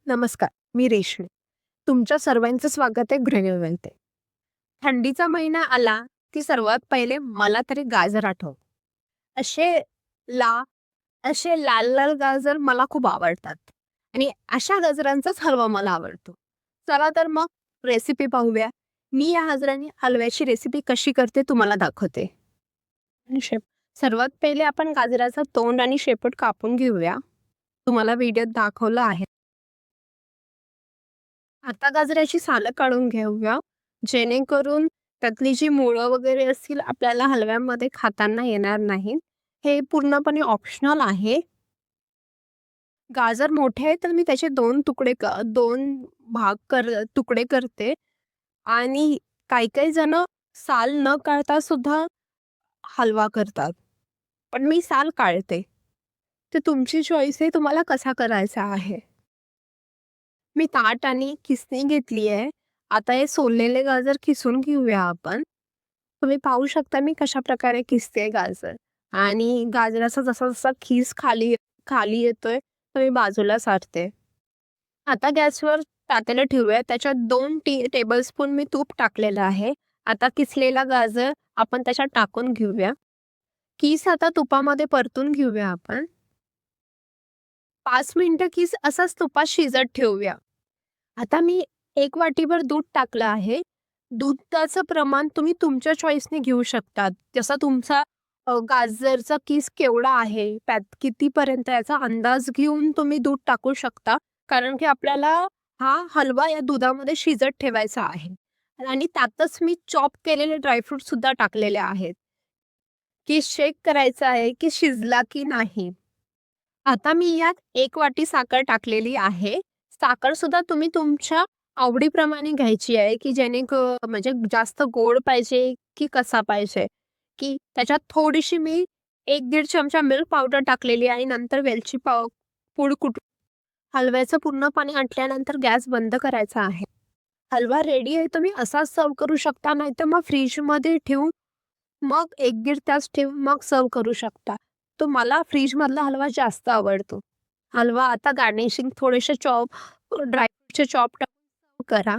नमस्कार, मी रेश्मी. तुमच्या सर्वांचं स्वागत आहे गृहिणीमध्ये. थंडीचा महिना आला की सर्वात पहिले मला तरी गाजर आठवतं. असे ला असे लाल लाल गाजर मला खूप आवडतात आणि अशा गाजरांचाच हलवा मला आवडतो. चला तर मग रेसिपी पाहूया. मी या गाजरांनी हलव्याची रेसिपी कशी करते तुम्हाला दाखवते. आणि सर्वात पहिले आपण गाजराचं तोंड आणि शेपूट कापून घेऊया. तुम्हाला व्हिडिओत दाखवलं आहे. आता गाजराची सालं काढून घेऊया, जेणेकरून त्यातली जी मुळं वगैरे असतील आपल्याला हलव्यामध्ये खाताना येणार नाहीत. हे पूर्णपणे ऑप्शनल आहे. गाजर मोठे आहेत तर मी त्याचे 2 भाग तुकडे करते आणि काही-काही जणं साल न काढता सुद्धा हलवा करतात. पण मी साल काढते. तर तुमची चॉईस आहे तुम्हाला कसा करायचा आहे. मी ताट आणि खिसणी घेतली आहे. आता हे सोललेले गाजर खिसून घेऊया आपण. तुम्ही पाहू शकता मी कशाप्रकारे किसते गाजर आणि गाजराचा जसा-जसा खीस खाली खाली येतोय, तर मी बाजूला सारते. आता गॅसवर पातेलं ठेवूया. त्याच्यात 2 टेबलस्पून मी तूप टाकलेलं आहे. आता किसलेला गाजर आपण त्याच्यात टाकून घेऊया. कीस आता तुपामध्ये परतून घेऊया आपण. 5 मिनिटं कीस असाच तुपात शिजत ठेवूया. आता मी 1 वाटीभर दूध टाकलं आहे. दुधाचं प्रमाण तुम्ही तुमच्या चॉईसने घेऊ शकता. जसा तुमचा गाजरचा किस केवढा आहे, त्यात कितीपर्यंत याचा अंदाज घेऊन तुम्ही दूध टाकू शकता. कारण की आपल्याला हा हलवा या दुधामध्ये शिजत ठेवायचा आहे. आणि त्यातच मी चॉप केलेले ड्रायफ्रूटसुद्धा टाकलेले आहेत. की चेक करायचं आहे की शिजला की नाही. आता मी यात 1 वाटी साखर टाकलेली आहे. साखर सुद्धा तुम्ही तुमच्या आवडीप्रमाणे घ्यायची आहे, की म्हणजे जास्त गोड पाहिजे की कसा पाहिजे, की त्याच्यात थोडीशी मी 1-1.5 चमचा मिल्क पावडर टाकलेली आहे. नंतर वेलची पूड कुटून हलव्याचं पूर्ण पाणी आटल्यानंतर गॅस बंद करायचा आहे. हलवा रेडी आहे. तुम्ही असाच सर्व्ह करू शकता, नाहीतर मग फ्रीजमध्ये ठेवून मग 1-1.5 तास ठेवून मग सर्व्ह करू शकता. तो मला फ्रीजमधला हलवा जास्त आवडतो. हलवा आता गार्निशिंग थोडेसे ड्रायफ्रूटचे चॉप टाकून सर्व्ह करा.